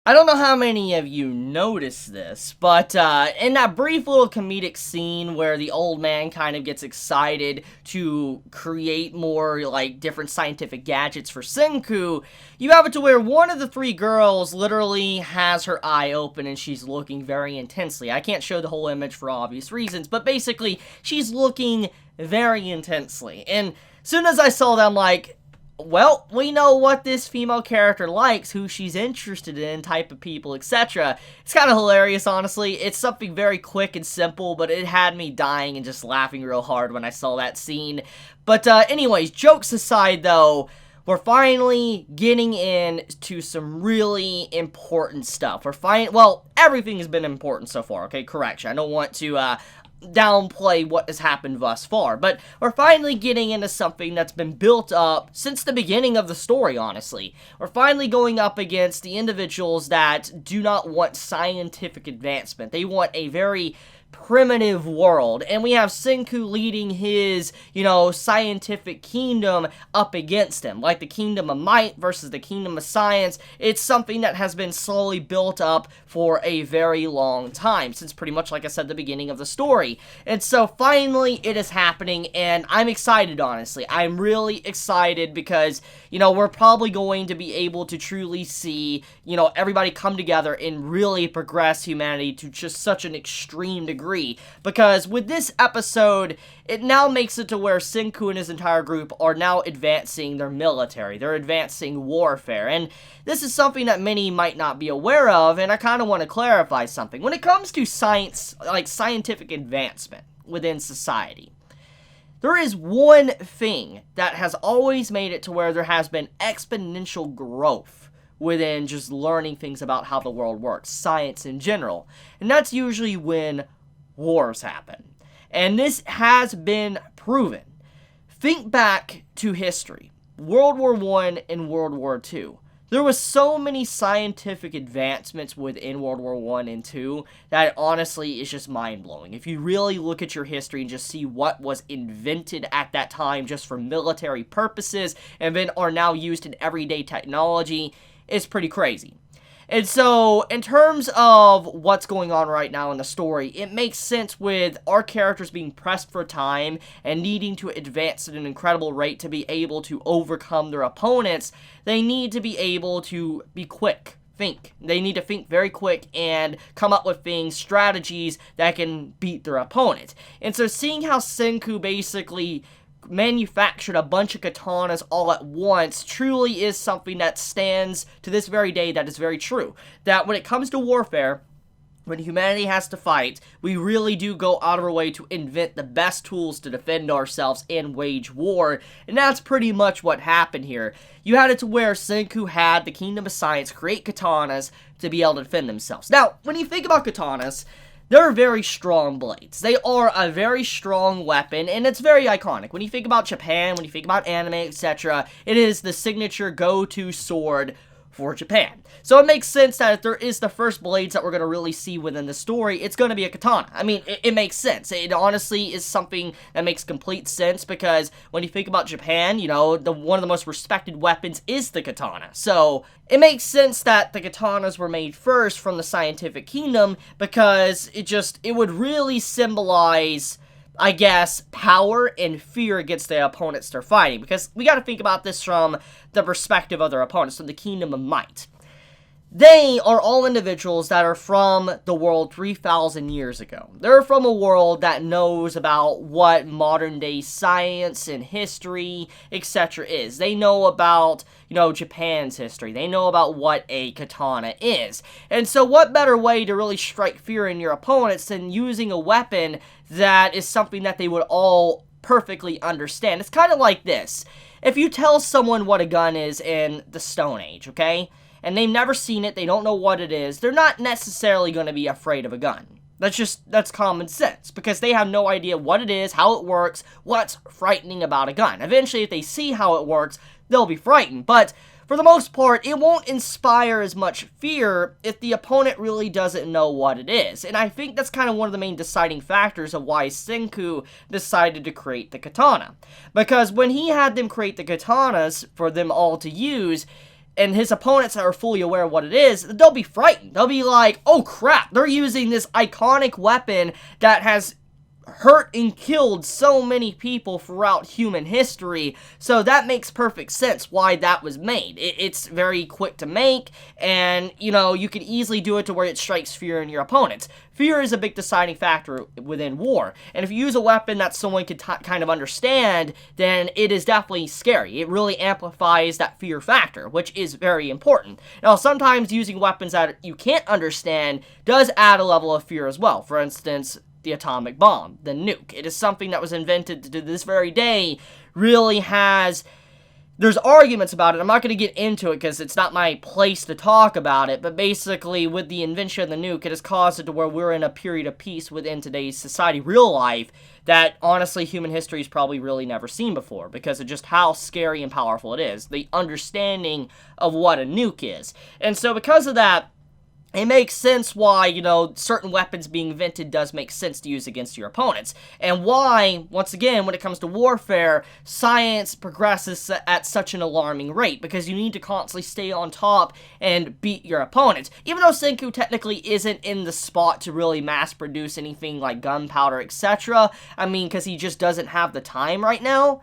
I don't know how many of you noticed this, but in that brief little comedic scene where the old man kind of gets excited to create more, like, different scientific gadgets for Senku, you have it to where one of the three girls literally has her eye open and she's looking very intensely. I can't show the whole image for obvious reasons, but basically, she's looking very intensely. And as soon as I saw that, I'm like, well, we know what this female character likes, who she's interested in, type of people, etc. It's kind of hilarious, honestly. It's something very quick and simple, but it had me dying and just laughing real hard when I saw that scene. But anyways, jokes aside though, we're finally getting into some really important stuff. Well, everything has been important so far, okay? Correction. I don't want to downplay what has happened thus far, but we're finally getting into something that's been built up since the beginning of the story, honestly. We're finally going up against the individuals that do not want scientific advancement. They want a very primitive world, and we have Senku leading his, scientific kingdom up against him, like the kingdom of might versus the kingdom of science. It's something that has been slowly built up for a very long time, since pretty much, like I said, the beginning of the story. And so finally it is happening, and I'm excited, honestly. I'm really excited because, we're probably going to be able to truly see, everybody come together and really progress humanity to just such an extreme degree. Because with this episode, it now makes it to where Senku and his entire group are now advancing their military. They're advancing warfare. And this is something that many might not be aware of, and I kind of want to clarify something. When it comes to science, like scientific advancement within society, there is one thing that has always made it to where there has been exponential growth within just learning things about how the world works, science in general. And that's usually when wars happen. And this has been proven. Think back to history. World War I and World War II. There was so many scientific advancements within World War I and II that honestly is just mind-blowing. If you really look at your history and just see what was invented at that time just for military purposes and then are now used in everyday technology, it's pretty crazy. And so, in terms of what's going on right now in the story, it makes sense with our characters being pressed for time and needing to advance at an incredible rate to be able to overcome their opponents. They need to be able to be quick. They need to think very quick and come up with strategies that can beat their opponent. And so, seeing how Senku basically manufactured a bunch of katanas all at once truly is something that stands to this very day that is very true. That when it comes to warfare, when humanity has to fight, we really do go out of our way to invent the best tools to defend ourselves and wage war, and that's pretty much what happened here. You had it to where Senku had the Kingdom of Science create katanas to be able to defend themselves. Now, when you think about katanas, they're very strong blades. They are a very strong weapon, and it's very iconic. When you think about Japan, when you think about anime, etc., it is the signature go-to sword for Japan. So it makes sense that if there is the first blades that we're going to really see within the story, it's going to be a katana. I mean, it makes sense. It honestly is something that makes complete sense because when you think about Japan, one of the most respected weapons is the katana. So it makes sense that the katanas were made first from the scientific kingdom because it would really symbolize, I guess, power and fear against the opponents they're fighting. Because we got to think about this from the perspective of their opponents, from the Kingdom of Might. They are all individuals that are from the world 3,000 years ago. They're from a world that knows about what modern day science and history, etc. is. They know about, Japan's history. They know about what a katana is. And so what better way to really strike fear in your opponents than using a weapon that is something that they would all perfectly understand. It's kind of like this. If you tell someone what a gun is in the Stone Age, okay? And they've never seen it, they don't know what it is, they're not necessarily going to be afraid of a gun. That's common sense, because they have no idea what it is, how it works, what's frightening about a gun. Eventually, if they see how it works, they'll be frightened. But for the most part, it won't inspire as much fear if the opponent really doesn't know what it is. And I think that's kind of one of the main deciding factors of why Senku decided to create the katana. Because when he had them create the katanas for them all to use, and his opponents are fully aware of what it is, they'll be frightened. They'll be like, oh crap, they're using this iconic weapon that has hurt and killed so many people throughout human history, so that makes perfect sense why that was made. It's very quick to make, and, you can easily do it to where it strikes fear in your opponents. Fear is a big deciding factor within war, and if you use a weapon that someone could kind of understand, then it is definitely scary. It really amplifies that fear factor, which is very important. Now, sometimes using weapons that you can't understand does add a level of fear as well. For instance, the atomic bomb, the nuke. It is something that was invented to this very day, really has... There's arguments about it. I'm not going to get into it because it's not my place to talk about it, but basically, with the invention of the nuke, it has caused it to where we're in a period of peace within today's society, real life, that honestly human history has probably really never seen before because of just how scary and powerful it is. The understanding of what a nuke is. And so because of that, it makes sense why, certain weapons being invented does make sense to use against your opponents. And why, once again, when it comes to warfare, science progresses at such an alarming rate. Because you need to constantly stay on top and beat your opponents. Even though Senku technically isn't in the spot to really mass produce anything like gunpowder, etc. Because he just doesn't have the time right now.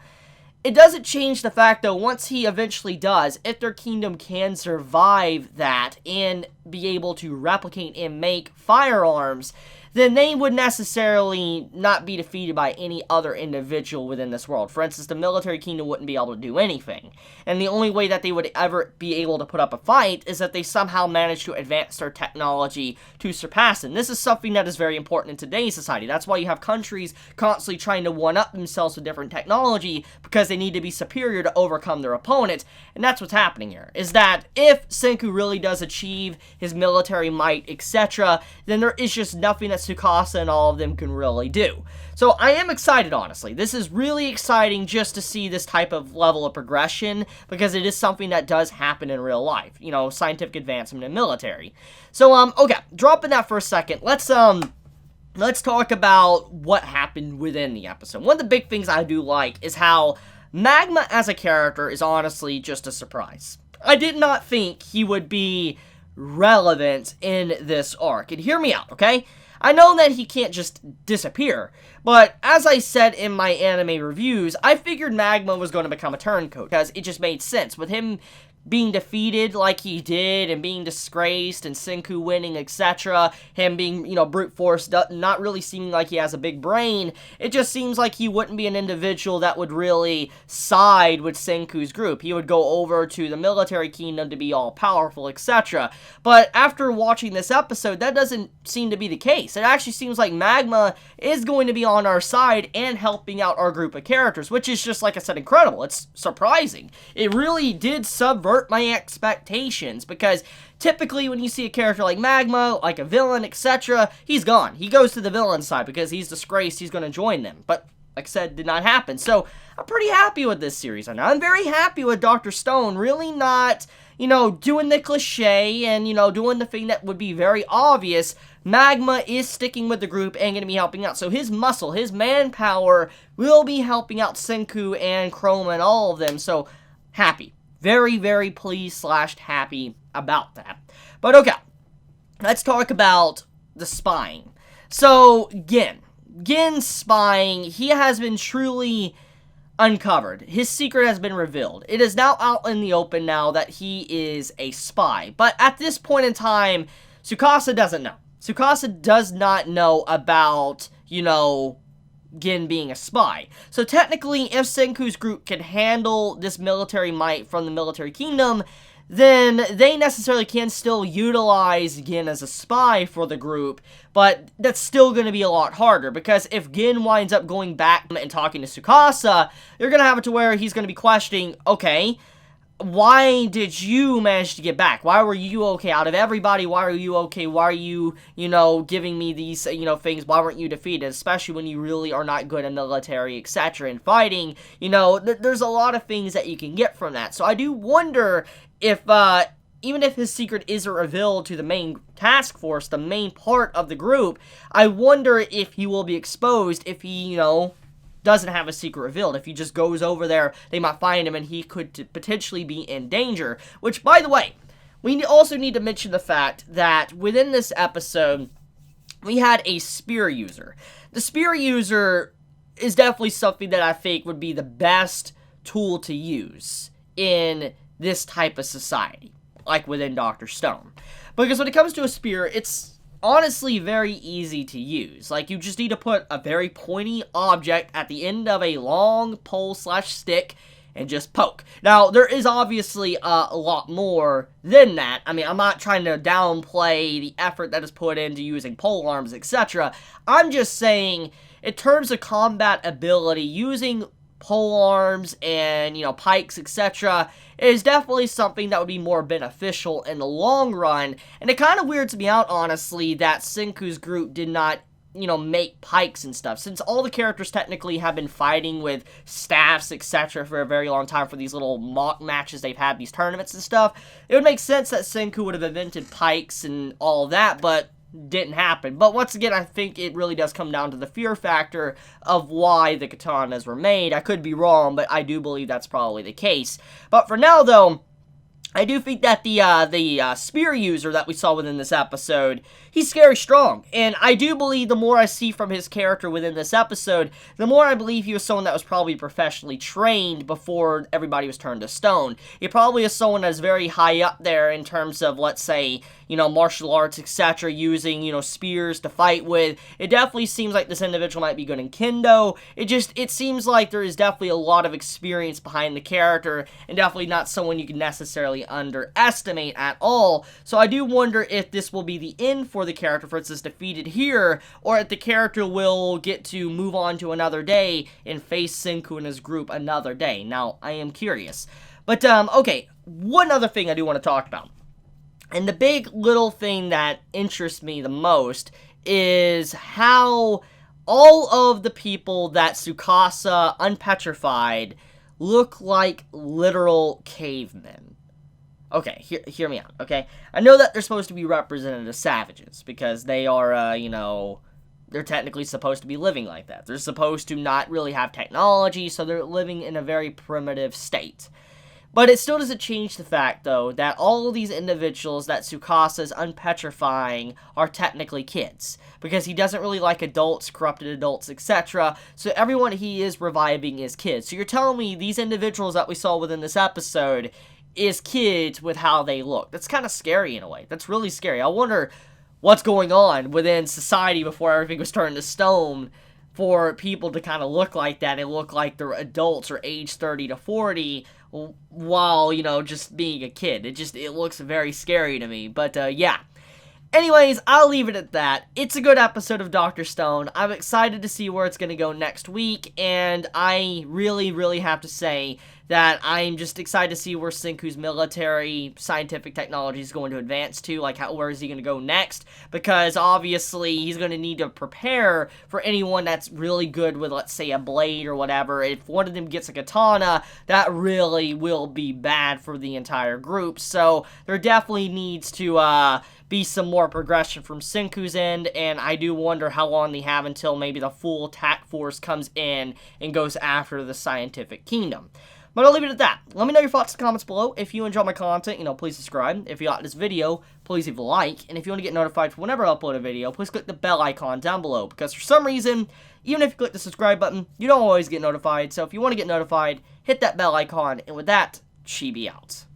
It doesn't change the fact, though, once he eventually does, if their kingdom can survive that and be able to replicate and make firearms, then they would necessarily not be defeated by any other individual within this world. For instance, the military kingdom wouldn't be able to do anything. And the only way that they would ever be able to put up a fight is that they somehow manage to advance their technology to surpass them. This is something that is very important in today's society. That's why you have countries constantly trying to one-up themselves with different technology because they need to be superior to overcome their opponents. And that's what's happening here, is that if Senku really does achieve his military might, etc., then there is just nothing that Tsukasa and all of them can really do. So I am excited, honestly. This is really exciting just to see this type of level of progression, because it is something that does happen in real life. Scientific advancement in military. So, okay, dropping that for a second, let's talk about what happened within the episode. One of the big things I do like is how Magma as a character is honestly just a surprise. I did not think he would be relevant in this arc. And hear me out, okay? I know that he can't just disappear, but as I said in my anime reviews, I figured Magma was going to become a turncoat, because it just made sense. With him being defeated like he did, and being disgraced, and Senku winning, etc., him being, brute force, not really seeming like he has a big brain, it just seems like he wouldn't be an individual that would really side with Senku's group. He would go over to the military kingdom to be all-powerful, etc. But after watching this episode, that doesn't seem to be the case. It actually seems like Magma is going to be on our side and helping out our group of characters, which is just, like I said, incredible. It's surprising. It really did subvert my expectations, because typically when you see a character like Magma, like a villain, etc., he's gone. He goes to the villain side because he's disgraced, he's going to join them. But, like I said, did not happen. So, I'm pretty happy with this series. And I'm very happy with Dr. Stone really not, doing the cliche and, doing the thing that would be very obvious. Magma is sticking with the group and going to be helping out. So his muscle, his manpower will be helping out Senku and Chroma and all of them. So, happy. Very, very pleased / happy about that. But okay, let's talk about the spying. So, Gen's spying, he has been truly uncovered. His secret has been revealed. It is now out in the open now that he is a spy. But at this point in time, Tsukasa doesn't know. Tsukasa does not know about, Gen being a spy. So technically, if Senku's group can handle this military might from the military kingdom, then they necessarily can still utilize Gen as a spy for the group, but that's still going to be a lot harder, because if Gen winds up going back and talking to Tsukasa, you're going to have it to where he's going to be questioning, okay, why did you manage to get back? Why were you okay? Out of everybody, why are you okay? Why are you, giving me these, things? Why weren't you defeated? Especially when you really are not good in military, etc. and fighting. There's a lot of things that you can get from that. So I do wonder if, even if his secret isn't revealed to the main task force, the main part of the group, I wonder if he will be exposed if he, doesn't have a secret revealed. If he just goes over there, they might find him and he could potentially be in danger. Which, by the way, we also need to mention the fact that within this episode, we had a spear user. The spear user is definitely something that I think would be the best tool to use in this type of society, like within Dr. Stone. Because when it comes to a spear, it's honestly very easy to use. Like, you just need to put a very pointy object at the end of a long pole/stick and just poke. Now, there is obviously a lot more than that. I mean, I'm not trying to downplay the effort that is put into using pole arms, etc. I'm just saying, in terms of combat ability, using pole arms and, pikes, etc. is definitely something that would be more beneficial in the long run. And it kind of weirds me out, honestly, that Senku's group did not, make pikes and stuff. Since all the characters technically have been fighting with staffs, etc. for a very long time for these little mock matches they've had, these tournaments and stuff, it would make sense that Senku would have invented pikes and all that, but didn't happen. But once again, I think it really does come down to the fear factor of why the katanas were made. I could be wrong, but I do believe that's probably the case. But for now, though, I do think that the spear user that we saw within this episode, he's scary strong. And I do believe the more I see from his character within this episode, the more I believe he was someone that was probably professionally trained before everybody was turned to stone. He probably is someone that's very high up there in terms of, let's say, martial arts, etc., using, spears to fight with. It definitely seems like this individual might be good in kendo. It seems like there is definitely a lot of experience behind the character, and definitely not someone you can necessarily underestimate at all. So I do wonder if this will be the end for the character, for instance, defeated here, or if the character will get to move on to another day and face Senku and his group another day. Now, I am curious. But, okay, one other thing I do want to talk about. And the big little thing that interests me the most is how all of the people that Tsukasa unpetrified look like literal cavemen. Okay, hear me out, okay? I know that they're supposed to be represented as savages, because they are, they're technically supposed to be living like that. They're supposed to not really have technology, so they're living in a very primitive state. But it still doesn't change the fact, though, that all of these individuals that Tsukasa is unpetrifying are technically kids. Because he doesn't really like adults, corrupted adults, etc. So everyone he is reviving is kids. So you're telling me these individuals that we saw within this episode is kids with how they look. That's kind of scary in a way. That's really scary. I wonder what's going on within society before everything was turned to stone for people to kind of look like that and look like they're adults or age 30 to 40 while, just being a kid. It looks very scary to me. But, yeah. Anyways, I'll leave it at that. It's a good episode of Dr. Stone. I'm excited to see where it's going to go next week, and I really, really have to say that I'm just excited to see where Senku's military scientific technology is going to advance to, like where is he going to go next, because obviously he's going to need to prepare for anyone that's really good with, let's say, a blade or whatever. If one of them gets a katana, that really will be bad for the entire group, so there definitely needs to, be some more progression from Senku's end, and I do wonder how long they have until maybe the full attack force comes in and goes after the scientific kingdom. But I'll leave it at that. Let me know your thoughts in the comments below. If you enjoy my content, please subscribe. If you like this video, please leave a like. And if you want to get notified for whenever I upload a video, please click the bell icon down below. Because for some reason, even if you click the subscribe button, you don't always get notified. So if you want to get notified, hit that bell icon. And with that, Chibi out.